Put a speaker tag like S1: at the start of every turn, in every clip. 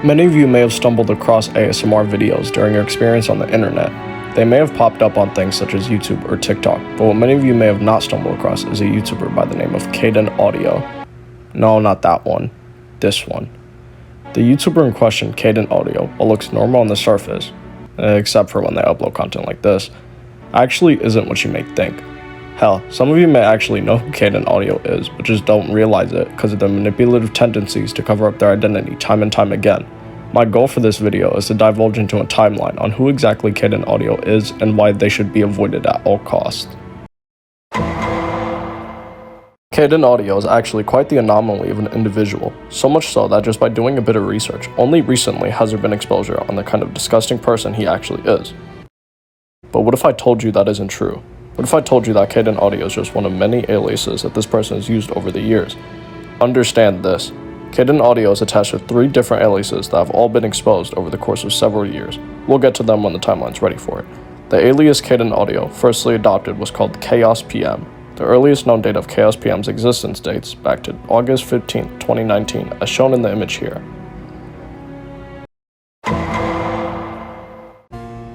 S1: Many of you may have stumbled across ASMR videos during your experience on the internet. They may have popped up on things such as YouTube or TikTok, but what many of you may have not stumbled across is a YouTuber by the name of Kaden Audio. No, not that one. This one. The YouTuber in question, Kaden Audio, what looks normal on the surface, except for when they upload content like this, actually isn't what you may think. Hell, some of you may actually know who Kaden Audio is, but just don't realize it because of their manipulative tendencies to cover up their identity time and time again. My goal for this video is to divulge into a timeline on who exactly Kaden Audio is and why they should be avoided at all costs. Kaden Audio is actually quite the anomaly of an individual, so much so that just by doing a bit of research, only recently has there been exposure on the kind of disgusting person he actually is. But what if I told you that isn't true? What if I told you that Kaden Audio is just one of many aliases that this person has used over the years? Understand this. Kaden Audio is attached to 3 different aliases that have all been exposed over the course of several years. We'll get to them when the timeline's ready for it. The alias Kaden Audio, firstly adopted, was called Chaos PM. The earliest known date of Chaos PM's existence dates back to August 15, 2019, as shown in the image here.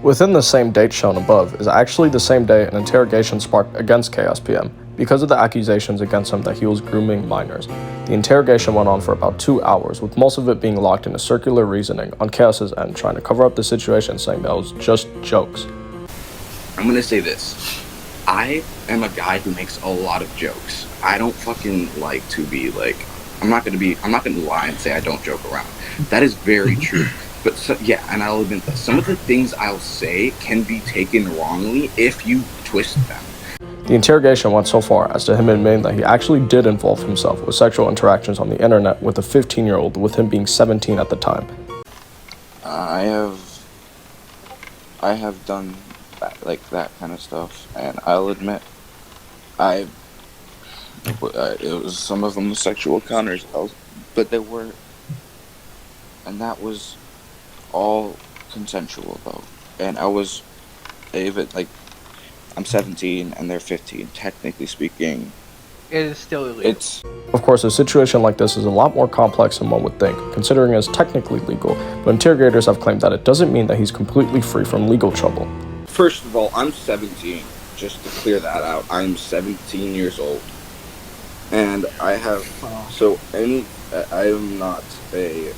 S1: Within the same date shown above is actually the same day an interrogation sparked against Chaos PM because of the accusations against him that he was grooming minors. The interrogation went on for about 2 hours, with most of it being locked into circular reasoning on Chaos's end, trying to cover up the situation, saying that it was just jokes.
S2: I'm gonna say this. I am a guy who makes a lot of jokes. I don't fucking like to be like, I'm not gonna lie and say I don't joke around. That is very true. But so, yeah, and I'll admit that some of the things I'll say can be taken wrongly if you twist them.
S1: The interrogation went so far as to him admitting that he actually did involve himself with sexual interactions on the internet with a 15-year-old, with him being 17 at the time.
S2: I have done that kind of stuff, and I'll admit, it was some of them were sexual encounters, but they were, and that was all consensual though, and I was even I'm 17 and they're 15. Technically speaking,
S3: it is still illegal.
S1: Of course, a situation like this is a lot more complex than one would think, considering it is technically legal, but interrogators have claimed that it doesn't mean that he's completely free from legal trouble.
S2: First of all, I'm 17, just to clear that out. I'm 17 years old, and I am not an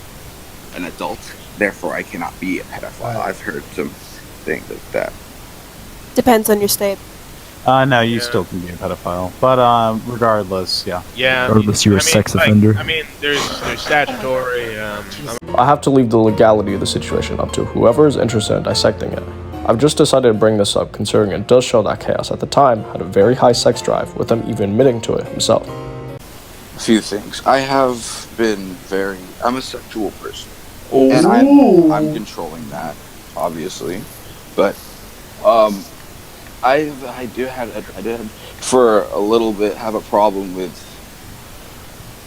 S2: adult, therefore I cannot be a pedophile. I've heard some things like that.
S4: Depends on your state.
S5: No, you still can be a pedophile, but regardless, yeah.
S6: Yeah.
S7: Regardless, you're a sex offender.
S6: I mean, there's statutory.
S1: I have to leave the legality of the situation up to whoever is interested in dissecting it. I've just decided to bring this up considering it does show that Chaos at the time had a very high sex drive, with him even admitting to it himself.
S2: A few things. I'm a sexual person.
S1: Oh.
S2: And I'm controlling that, obviously. But I did for a little bit have a problem with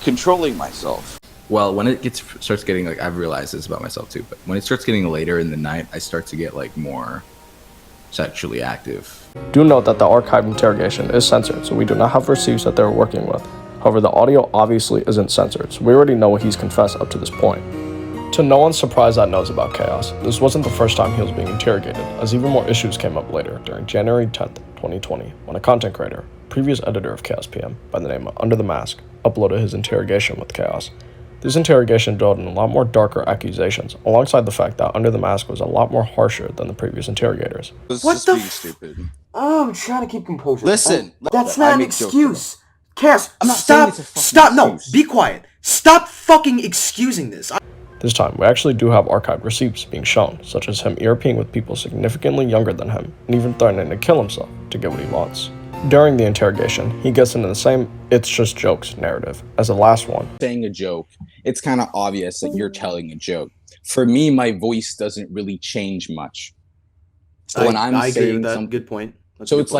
S2: controlling myself.
S8: Well, when it starts getting I've realized this about myself too, but when it starts getting later in the night, I start to get more sexually active.
S1: Do note that the archived interrogation is censored, so we do not have receipts that they're working with. However, the audio obviously isn't censored, so we already know what he's confessed up to this point. To no one's surprise that knows about Chaos, this wasn't the first time he was being interrogated, as even more issues came up later during January 10th, 2020, when a content creator, previous editor of Chaos PM, by the name of Under the Mask, uploaded his interrogation with Chaos. This interrogation dwelled in a lot more darker accusations, alongside the fact that Under the Mask was a lot more harsher than the previous interrogators.
S2: What the stupid?
S9: Oh, I'm trying to keep composure.
S2: Listen,
S9: that's not an excuse. Cass,
S2: I'm not saying it's a fucking
S9: no,
S2: excuse.
S9: be quiet. Stop fucking excusing this.
S1: This time, we actually do have archived receipts being shown, such as him ear-peeing with people significantly younger than him, and even threatening to kill himself to get what he wants. During the interrogation, he gets into the same "it's just jokes" narrative as the last one.
S8: Saying a joke, it's kind of obvious that you're telling a joke. For me, my voice doesn't really change much. So when I'm saying
S9: that. Good point.
S8: So it's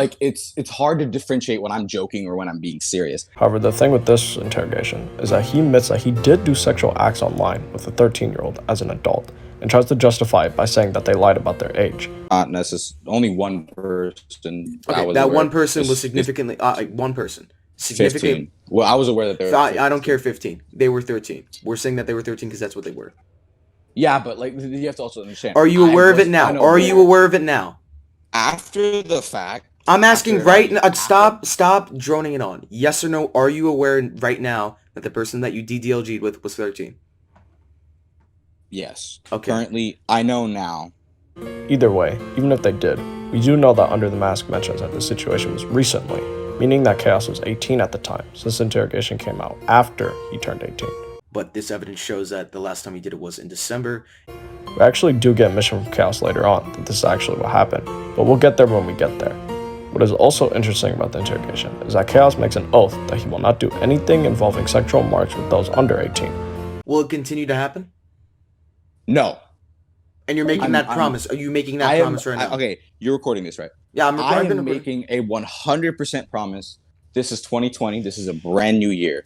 S8: it's hard to differentiate when I'm joking or when I'm being serious.
S1: However, the thing with this interrogation is that he admits that he did do sexual acts online with a 13-year-old as an adult, and tries to justify it by saying that they lied about their age.
S8: Not necessarily. Only one person.
S9: Okay, that one person was significantly. One person. Significantly.
S8: 15. Well, I was aware that they were.
S9: I don't care. 15. They were 13. We're saying that they were 13 because that's what they were.
S8: Yeah, but like you have to also understand.
S9: Are you aware of it now? Are you aware of it now?
S8: After the fact.
S9: I'm asking right now. Stop droning it on. Yes or no? Are you aware right now that the person that you DDLG'd with was 13?
S8: Yes.
S9: Okay.
S8: Currently, I know now.
S1: Either way, even if they did, we do know that Under the Mask mentions that the situation was recently, meaning that Chaos was 18 at the time, since the interrogation came out after he turned 18.
S9: But this evidence shows that the last time he did it was in December.
S1: We actually do get admission from Chaos later on that this is actually what happened, but we'll get there when we get there. What is also interesting about the interrogation is that Chaos makes an oath that he will not do anything involving sexual marks with those under 18.
S9: Will it continue to happen?
S8: No.
S9: And you're making that promise. Are you making that promise right now?
S8: Okay, you're recording this, right?
S9: Yeah,
S8: I am making a 100% promise. This is 2020. This is a brand new year.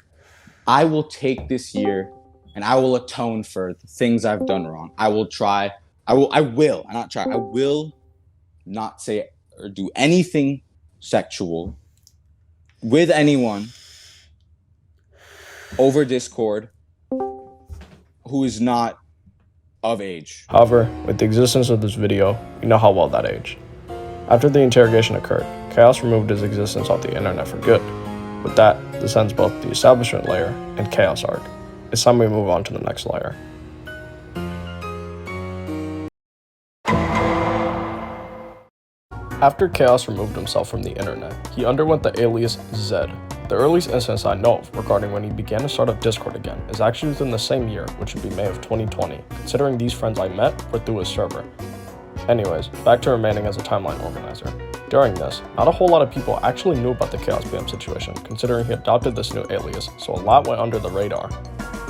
S8: I will take this year and I will atone for the things I've done wrong. I will not say or do anything sexual with anyone over Discord who is not of age.
S1: However, with the existence of this video, we know how well that aged. After the interrogation occurred, Chaos removed his existence off the internet for good. With that, this ends both the establishment layer and Chaos arc. It's time we move on to the next layer. After Chaos removed himself from the internet, he underwent the alias Xaid. The earliest instance I know of regarding when he began to start up Discord again is actually within the same year, which would be May of 2020, considering these friends I met were through his server. Anyways, back to remaining as a timeline organizer. During this, not a whole lot of people actually knew about the Chaos BM situation, considering he adopted this new alias, so a lot went under the radar.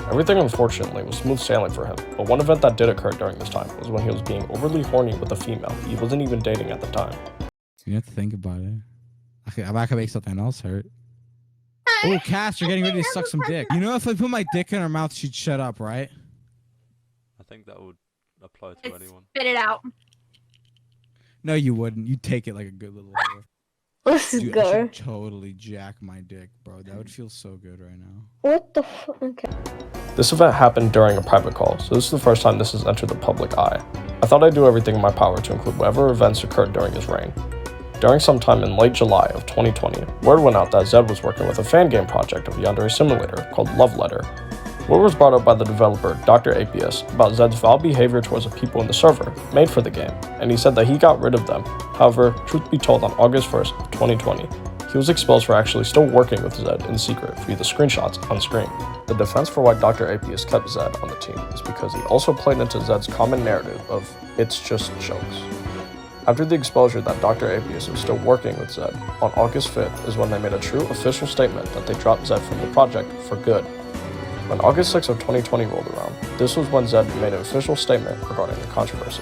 S1: Everything unfortunately was smooth sailing for him, but one event that did occur during this time was when he was being overly horny with a female he wasn't even dating at the time.
S3: You have to think about it. I could make something else hurt. Oh, Cass, you're getting ready to suck some dick. You know, if I put my dick in her mouth, she'd shut up, right?
S7: I think that would apply to anyone.
S10: Spit it out.
S3: No, you wouldn't. You'd take it like a good little whore.
S10: Let's
S3: Dude,
S10: go.
S3: I should totally jack my dick, bro. That would feel so good right now.
S10: What the fuck? Okay.
S1: This event happened during a private call, so this is the first time this has entered the public eye. I thought I'd do everything in my power to include whatever events occurred during his reign. During some time in late July of 2020, word went out that Xaid was working with a fan game project of Yandere Simulator called Love Letter. Word was brought up by the developer, Dr. Apius, about Xaid's foul behavior towards the people in the server made for the game, and he said that he got rid of them. However, truth be told, on August 1st of 2020, he was exposed for actually still working with Xaid in secret via the screenshots on screen. The defense for why Dr. Apius kept Xaid on the team is because he also played into Xaid's common narrative of "it's just jokes." After the exposure that Dr. Apius was still working with Xaid, on August 5th is when they made a true official statement that they dropped Xaid from the project for good. When August 6th of 2020 rolled around, this was when Xaid made an official statement regarding the controversy.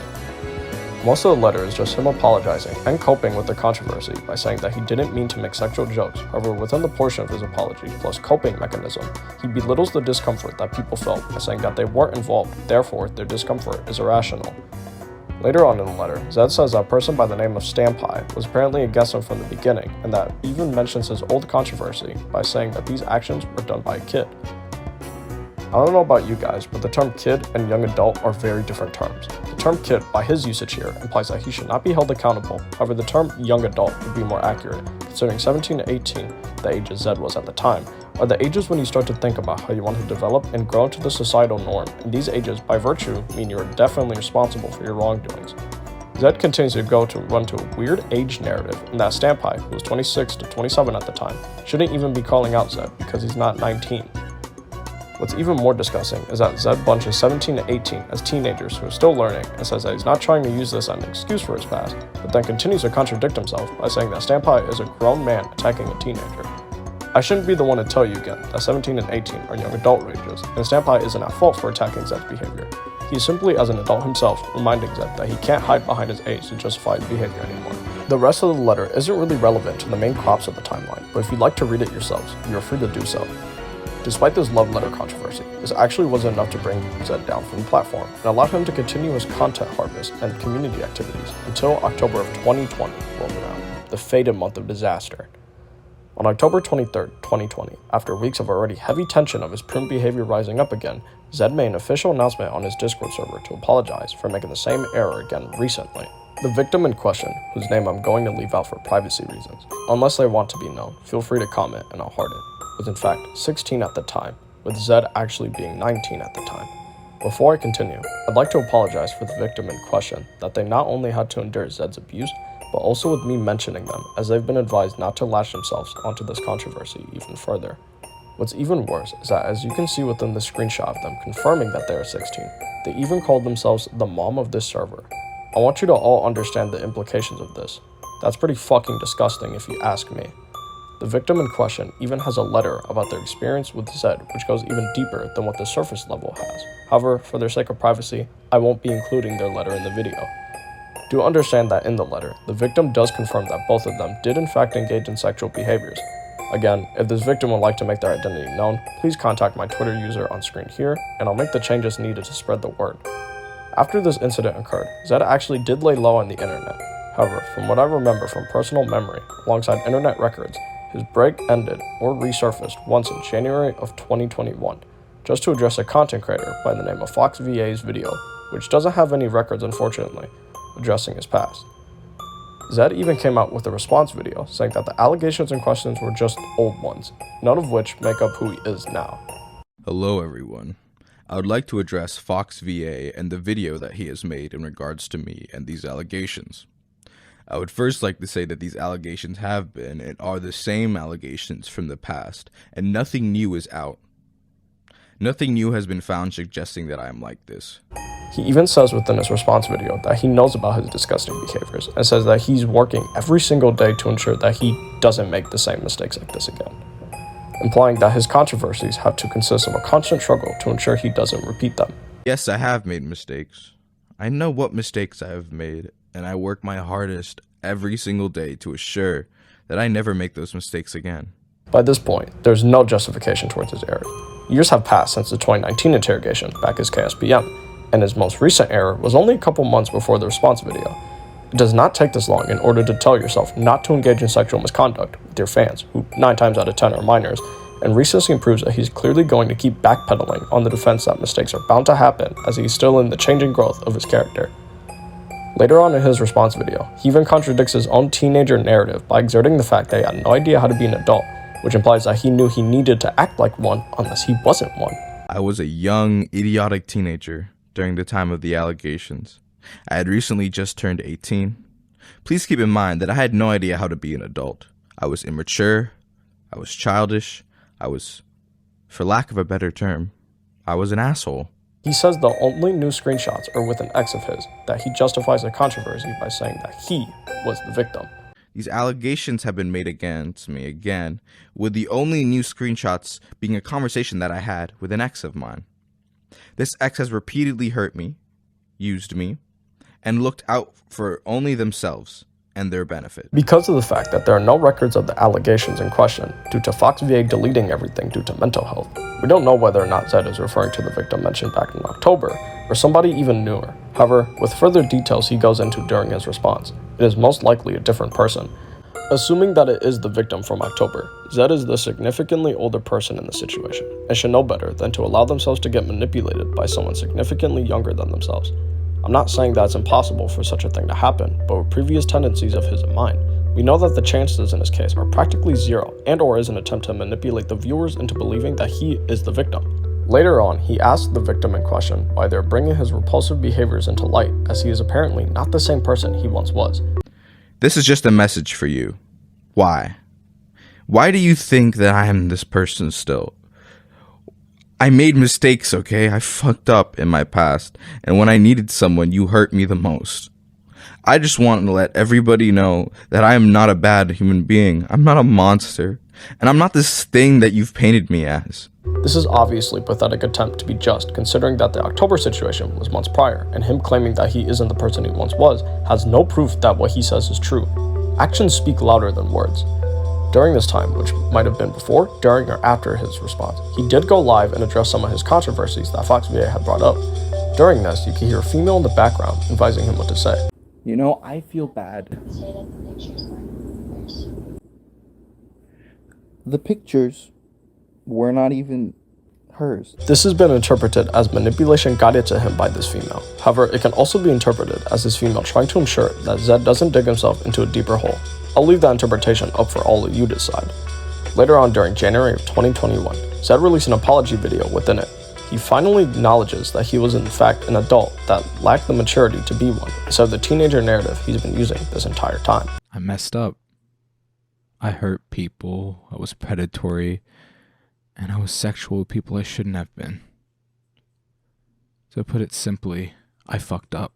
S1: Most of the letter is just him apologizing and coping with the controversy by saying that he didn't mean to make sexual jokes. However, within the portion of his apology plus coping mechanism, he belittles the discomfort that people felt by saying that they weren't involved, therefore their discomfort is irrational. Later on in the letter, Xaid says that a person by the name of Stampai was apparently against him from the beginning, and that even mentions his old controversy by saying that these actions were done by a kid. I don't know about you guys, but the term kid and young adult are very different terms. The term kid, by his usage here, implies that he should not be held accountable. However, the term young adult would be more accurate, considering 17 to 18, the ages Xaid was at the time, are the ages when you start to think about how you want to develop and grow into the societal norm, and these ages, by virtue, mean you are definitely responsible for your wrongdoings. Xaid continues to run to a weird age narrative, and that Stampai, who was 26 to 27 at the time, shouldn't even be calling out Xaid because he's not 19. What's even more disgusting is that Xaid bunches 17 to 18 as teenagers who are still learning and says that he's not trying to use this as an excuse for his past, but then continues to contradict himself by saying that Stampai is a grown man attacking a teenager. I shouldn't be the one to tell you again that 17 and 18 are young adult ages, and Stampai isn't at fault for attacking Xaid's behavior. He is simply, as an adult himself, reminding Xaid that he can't hide behind his age to justify his behavior anymore. The rest of the letter isn't really relevant to the main crops of the timeline, but if you'd like to read it yourselves, you are free to do so. Despite this love letter controversy, this actually wasn't enough to bring Xaid down from the platform and allowed him to continue his content harvest and community activities until October of 2020 rolled around, the fated month of disaster. On October 23, 2020, after weeks of already heavy tension of his prune behavior rising up again, Xaid made an official announcement on his Discord server to apologize for making the same error again recently. The victim in question, whose name I'm going to leave out for privacy reasons, unless they want to be known, feel free to comment and I'll heart it, was in fact 16 at the time, with Xaid actually being 19 at the time. Before I continue, I'd like to apologize for the victim in question that they not only had to endure Xaid's abuse, but also with me mentioning them, as they've been advised not to latch themselves onto this controversy even further. What's even worse is that, as you can see within the screenshot of them confirming that they are 16, they even called themselves the mom of this server. I want you to all understand the implications of this. That's pretty fucking disgusting if you ask me. The victim in question even has a letter about their experience with Xaid, which goes even deeper than what the surface level has. However, for their sake of privacy, I won't be including their letter in the video. Do understand that in the letter, the victim does confirm that both of them did in fact engage in sexual behaviors. Again, if this victim would like to make their identity known, please contact my Twitter user on screen here, and I'll make the changes needed to spread the word. After this incident occurred, Xaid actually did lay low on the internet. However, from what I remember from personal memory, alongside internet records, his break ended or resurfaced once in January of 2021, just to address a content creator by the name of FoxVA's video, which doesn't have any records unfortunately, addressing his past. Xaid even came out with a response video saying that the allegations and questions were just old ones, none of which make up who he is now.
S11: Hello everyone. I would like to address FoxVA and the video that he has made in regards to me and these allegations. I would first like to say that these allegations have been and are the same allegations from the past, and nothing new is out. Nothing new has been found suggesting that I am like this.
S1: He even says within his response video that he knows about his disgusting behaviors and says that he's working every single day to ensure that he doesn't make the same mistakes like this again, implying that his controversies have to consist of a constant struggle to ensure he doesn't repeat them.
S11: Yes, I have made mistakes. I know what mistakes I have made, and I work my hardest every single day to assure that I never make those mistakes again.
S1: By this point, there's no justification towards his error. Years have passed since the 2019 interrogation back as KSPM, and his most recent error was only a couple months before the response video. It does not take this long in order to tell yourself not to engage in sexual misconduct with your fans, who 9 times out of 10 are minors, and recency proves that he's clearly going to keep backpedaling on the defense that mistakes are bound to happen as he's still in the changing growth of his character. Later on in his response video, he even contradicts his own teenager narrative by exerting the fact that he had no idea how to be an adult, which implies that he knew he needed to act like one unless he wasn't one.
S11: I was a young, idiotic teenager during the time of the allegations. I had recently just turned 18. Please keep in mind that I had no idea how to be an adult. I was immature, I was childish, for lack of a better term, I was an asshole.
S1: He says the only new screenshots are with an ex of his, that he justifies the controversy by saying that he was the victim.
S11: These allegations have been made against me again, with the only new screenshots being a conversation that I had with an ex of mine. This ex has repeatedly hurt me, used me, and looked out for only themselves and their benefit.
S1: Because of the fact that there are no records of the allegations in question, due to FoxVA deleting everything due to mental health, we don't know whether or not Xaid is referring to the victim mentioned back in October, or somebody even newer. However, with further details he goes into during his response, it is most likely a different person. Assuming that it is the victim from October, Xaid is the significantly older person in the situation, and should know better than to allow themselves to get manipulated by someone significantly younger than themselves. I'm not saying that it's impossible for such a thing to happen, but with previous tendencies of his in mind, we know that the chances in his case are practically zero, and or is an attempt to manipulate the viewers into believing that he is the victim. Later on, he asked the victim in question why they're bringing his repulsive behaviors into light, as he is apparently not the same person he once was.
S11: This is just a message for you. Why? Why do you think that I am this person still? I made mistakes, okay? I fucked up in my past, and when I needed someone, you hurt me the most. I just want to let everybody know that I am not a bad human being. I'm not a monster, and I'm not this thing that you've painted me as.
S1: This is obviously a pathetic attempt to be just, considering that the October situation was months prior, and him claiming that he isn't the person he once was has no proof that what he says is true. Actions speak louder than words. During this time, which might have been before, during, or after his response, he did go live and address some of his controversies that FoxVA had brought up. During this, you can hear a female in the background advising him what to say.
S8: You know, I feel bad.
S12: The pictures were not even hers.
S1: This has been interpreted as manipulation guided to him by this female. However, it can also be interpreted as this female trying to ensure that Xaid doesn't dig himself into a deeper hole. I'll leave that interpretation up for all of you to decide. Later on during January of 2021, Xaid released an apology video within it. He finally acknowledges that he was in fact an adult that lacked the maturity to be one, instead of the teenager narrative he's been using this entire time.
S3: I messed up. I hurt people. I was predatory. And I was sexual with people I shouldn't have been. To put it simply, I fucked up.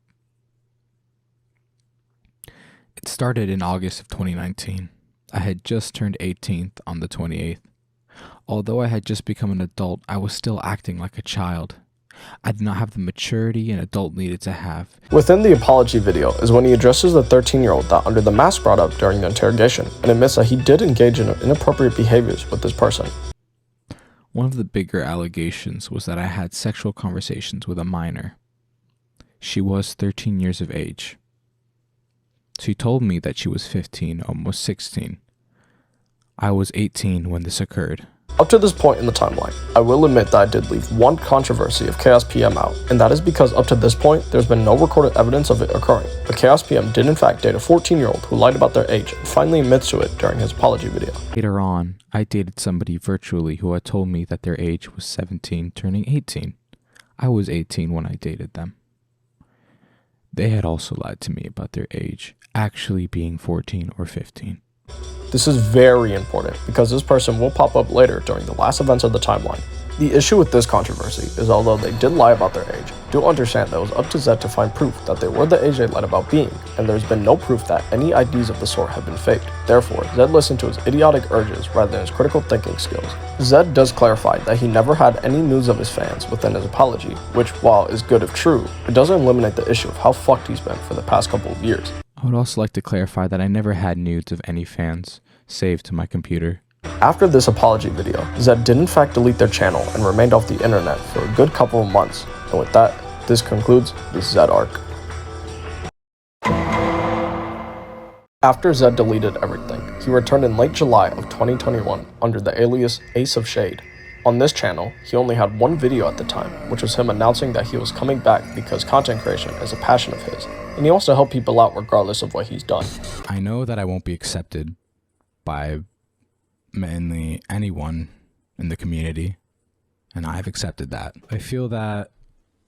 S3: It started in August of 2019. I had just turned 18th on the 28th. Although I had just become an adult, I was still acting like a child. I did not have the maturity an adult needed to have.
S1: Within the apology video is when he addresses the 13-year-old that under the mask brought up during the interrogation and admits that he did engage in inappropriate behaviors with this person.
S3: One of the bigger allegations was that I had sexual conversations with a minor. She was 13 years of age. She told me that she was 15, almost 16. I was 18 when this occurred.
S1: Up to this point in the timeline, I will admit that I did leave one controversy of Chaos PM out, and that is because up to this point, there's been no recorded evidence of it occurring. But Chaos PM did in fact date a 14-year-old who lied about their age and finally admits to it during his apology video.
S3: Later on, I dated somebody virtually who had told me that their age was 17, turning 18. I was 18 when I dated them. They had also lied to me about their age, actually being 14 or 15.
S1: This is very important because this person will pop up later during the last events of the timeline. The issue with this controversy is although they did lie about their age, do understand that it was up to Xaid to find proof that they were the age they lied about being, and there's been no proof that any IDs of the sort have been faked. Therefore, Xaid listened to his idiotic urges rather than his critical thinking skills. Xaid does clarify that he never had any news of his fans within his apology, which, while is good if true, it doesn't eliminate the issue of how fucked he's been for the past couple of years.
S3: I would also like to clarify that I never had nudes of any fans saved to my computer.
S1: After this apology video, Xaid did in fact delete their channel and remained off the internet for a good couple of months. And with that, this concludes the Xaid arc. After Xaid deleted everything, he returned in late July of 2021 under the alias Ace of Xaid. On this channel, he only had one video at the time, which was him announcing that he was coming back because content creation is a passion of his, and he wants to help people out regardless of what he's done.
S3: I know that I won't be accepted by mainly anyone in the community, and I've accepted that. I feel that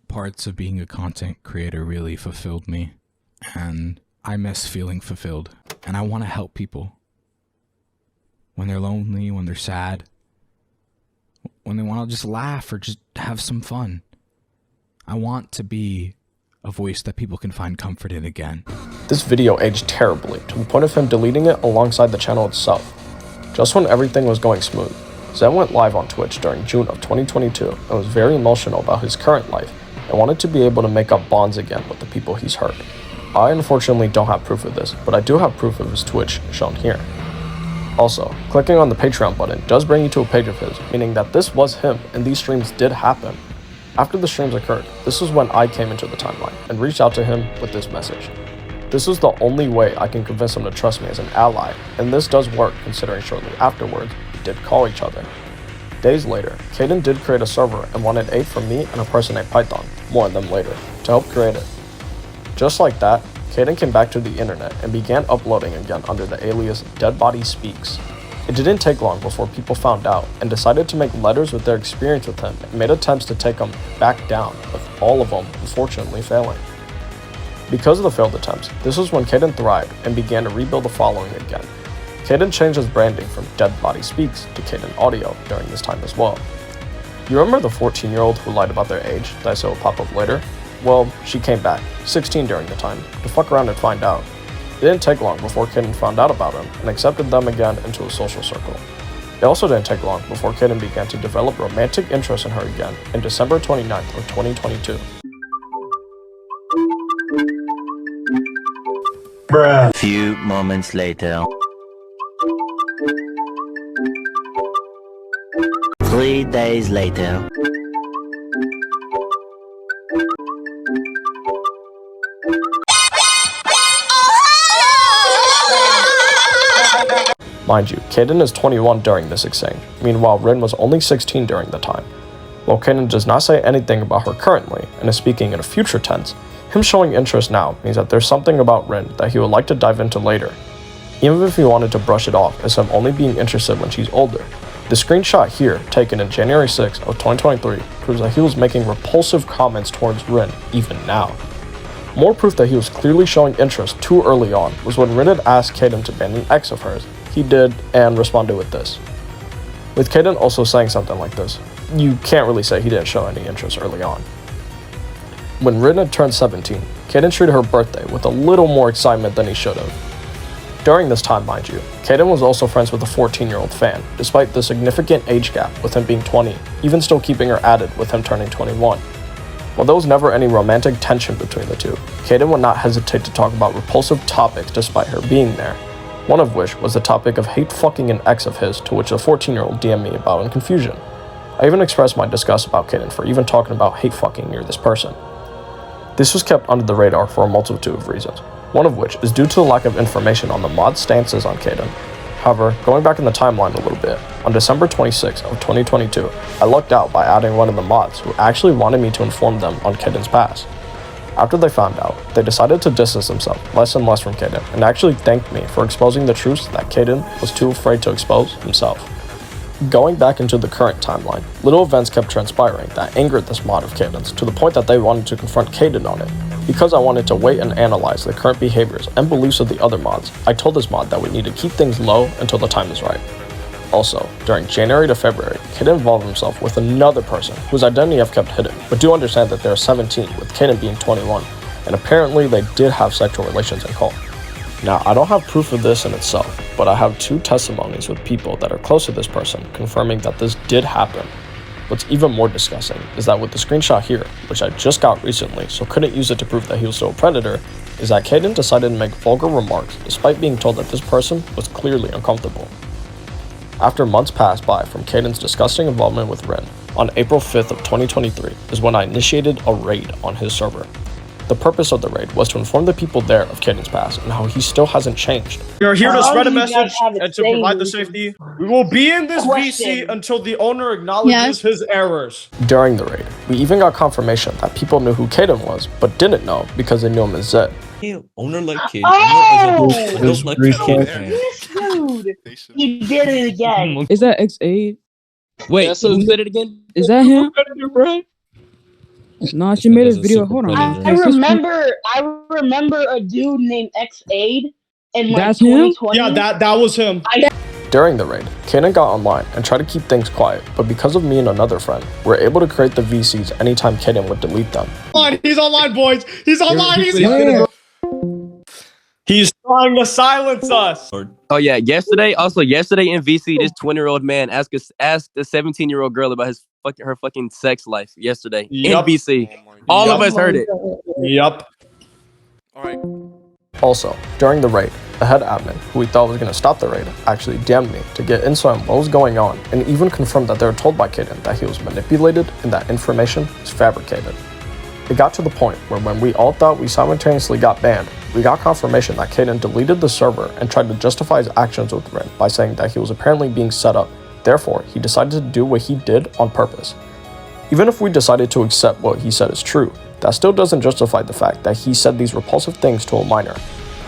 S3: parts of being a content creator really fulfilled me, and I miss feeling fulfilled, and I want to help people when they're lonely, when they're sad, when they want to just laugh or just have some fun. I want to be a voice that people can find comfort in again.
S1: This video aged terribly, to the point of him deleting it alongside the channel itself. Just when everything was going smooth, Xaid went live on Twitch during June of 2022 and was very emotional about his current life and wanted to be able to make up bonds again with the people he's hurt. I unfortunately don't have proof of this, but I do have proof of his Twitch shown here. Also, clicking on the Patreon button does bring you to a page of his, meaning that this was him and these streams did happen. After the streams occurred, this was when I came into the timeline and reached out to him with this message. This was the only way I can convince him to trust me as an ally, and this does work considering shortly afterwards, we did call each other. Days later, Kaden did create a server and wanted aid from me and a person named Python, more on them later, to help create it. Just like that, Kaden came back to the internet and began uploading again under the alias Dead Body Speaks. It didn't take long before people found out and decided to make letters with their experience with him and made attempts to take him back down, with all of them unfortunately failing. Because of the failed attempts, this was when Kaden thrived and began to rebuild the following again. Kaden changed his branding from Dead Body Speaks to Kaden Audio during this time as well. You remember the 14-year-old who lied about their age that I saw pop up later? Well, she came back, 16 during the time, to fuck around and find out. It didn't take long before Kaden found out about him and accepted them again into a social circle. It also didn't take long before Kaden began to develop romantic interest in her again in December 29th of 2022.
S13: Bruh. Few moments later. 3 days later.
S1: Mind you, Kaden is 21 during this exchange, meanwhile Rin was only 16 during the time. While Kaden does not say anything about her currently, and is speaking in a future tense, him showing interest now means that there's something about Rin that he would like to dive into later. Even if he wanted to brush it off as him only being interested when she's older, the screenshot here, taken in January 6 of 2023, proves that he was making repulsive comments towards Rin even now. More proof that he was clearly showing interest too early on was when Rin had asked Kaden to ban an ex of hers. He did, and responded with this. With Kaden also saying something like this, you can't really say he didn't show any interest early on. When Rin had turned 17, Kaden treated her birthday with a little more excitement than he should have. During this time, mind you, Kaden was also friends with a 14-year-old fan, despite the significant age gap with him being 20, even still keeping her added with him turning 21. While there was never any romantic tension between the two, Kaden would not hesitate to talk about repulsive topics despite her being there, one of which was the topic of hate fucking an ex of his, to which the 14-year-old DM'd me about in confusion. I even expressed my disgust about Kaden for even talking about hate fucking near this person. This was kept under the radar for a multitude of reasons, one of which is due to the lack of information on the mod's stances on Kaden. However, going back in the timeline a little bit, on December 26 of 2022, I lucked out by adding one of the mods who actually wanted me to inform them on Kaden's past. After they found out, they decided to distance themselves less and less from Kaden and actually thanked me for exposing the truths that Kaden was too afraid to expose himself. Going back into the current timeline, little events kept transpiring that angered this mod of Kaden's to the point that they wanted to confront Kaden on it. Because I wanted to wait and analyze the current behaviors and beliefs of the other mods, I told this mod that we need to keep things low until the time is right. Also, during January to February, Kaden involved himself with another person whose identity I've kept hidden, but do understand that they're 17 with Kaden being 21, and apparently they did have sexual relations in cult. Now, I don't have proof of this in itself, but I have 2 testimonies with people that are close to this person confirming that this did happen. What's even more disgusting is that with the screenshot here, which I just got recently so couldn't use it to prove that he was still a predator, is that Kaden decided to make vulgar remarks despite being told that this person was clearly uncomfortable. After months passed by from Kaden's disgusting involvement with Rin, on April 5th of 2023 is when I initiated a raid on his server. The purpose of the raid was to inform the people there of Kaden's past and how he still hasn't changed.
S14: We are here to spread a message and to provide the safety. We will be in this VC until the owner acknowledges his errors.
S1: During the raid, we even got confirmation that people knew who Kaden was, but didn't know because they knew him as Xaid.
S15: Hey, owner like kid.
S10: Oh!
S15: Owner like
S10: This dude! He did it again!
S16: Is that Xaid?
S15: Wait, yeah, so who said it again?
S16: Is that him? Nah, she made a video. Hold on.
S10: I remember a dude named Xaid in like
S16: That's
S10: 2020.
S14: Yeah, that was him.
S1: During the raid, Kaden got online and tried to keep things quiet, but because of me and another friend, we were able to create the VCs anytime Kaden would delete them.
S14: He's online, boys! He's online! He's trying to silence us!
S15: Oh yeah, yesterday in VC, this 20-year-old man asked a 17-year-old girl about her fucking sex life yesterday in VC. All of us heard it.
S14: Yep.
S7: Alright.
S1: Also, during the raid, the head admin, who we thought was going to stop the raid, actually DM'd me to get insight on what was going on and even confirmed that they were told by Kaden that he was manipulated and that information was fabricated. It got to the point where when we all thought we simultaneously got banned, we got confirmation that Kaden deleted the server and tried to justify his actions with Rin by saying that he was apparently being set up. Therefore, he decided to do what he did on purpose. Even if we decided to accept what he said is true, that still doesn't justify the fact that he said these repulsive things to a minor.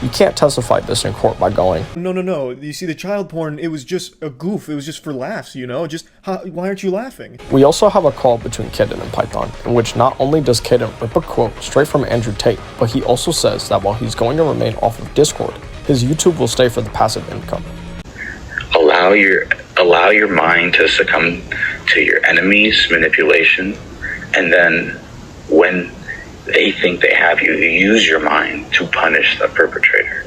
S1: You can't testify this in court by going,
S17: No. You see, the child porn, it was just a goof. It was just for laughs, you know? Why aren't you laughing?
S1: We also have a call between Kaden and Python, in which not only does Kaden rip a quote straight from Andrew Tate, but he also says that while he's going to remain off of Discord, his YouTube will stay for the passive income.
S18: Allow your mind to succumb to your enemy's manipulation, and then when they think they have you, use your mind to punish the perpetrator.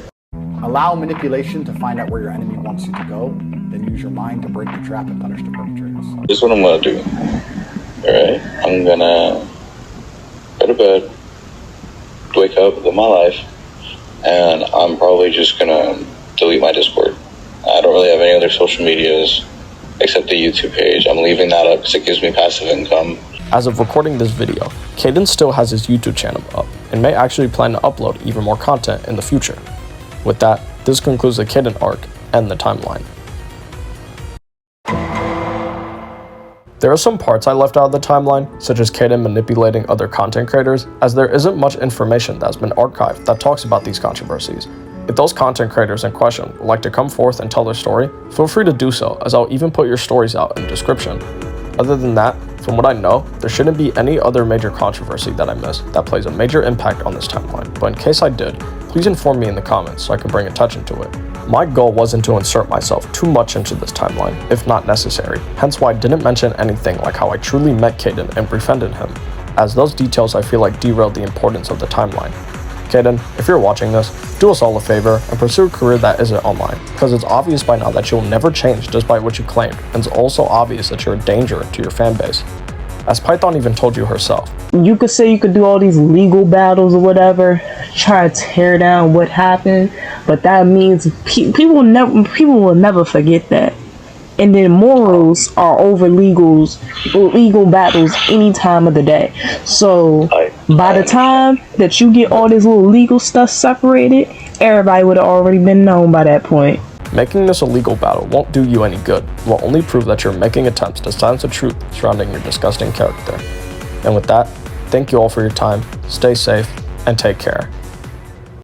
S19: Allow manipulation to find out where your enemy wants you to go, then use your mind to break the trap and punish the perpetrators.
S18: This is what I'm gonna do. Alright? I'm gonna go to bed, wake up, live my life, and I'm probably just gonna delete my Discord. I don't really have any other social medias except the YouTube page. I'm leaving that up because it gives me passive income.
S1: As of recording this video, Kaden still has his YouTube channel up and may actually plan to upload even more content in the future. With that, this concludes the Kaden arc and the timeline. There are some parts I left out of the timeline, such as Kaden manipulating other content creators, as there isn't much information that's been archived that talks about these controversies. If those content creators in question would like to come forth and tell their story, feel free to do so, as I'll even put your stories out in the description. Other than that, from what I know, there shouldn't be any other major controversy that I missed that plays a major impact on this timeline, but in case I did, please inform me in the comments so I can bring attention to it. My goal wasn't to insert myself too much into this timeline, if not necessary, hence why I didn't mention anything like how I truly met Kaden and befriended him, as those details I feel like derailed the importance of the timeline. Kaden, if you're watching this, do us all a favor and pursue a career that isn't online, because it's obvious by now that you'll never change despite what you claimed, and it's also obvious that you're a danger to your fanbase. As Python even told you herself.
S10: You could say you could do all these legal battles or whatever, try to tear down what happened, but that means people will never forget that. And then morals are over legal battles any time of the day. So by the time that you get all this little legal stuff separated, everybody would have already been known by that point.
S1: Making this a legal battle won't do you any good. It will only prove that you're making attempts to silence the truth surrounding your disgusting character. And with that, thank you all for your time, stay safe, and take care.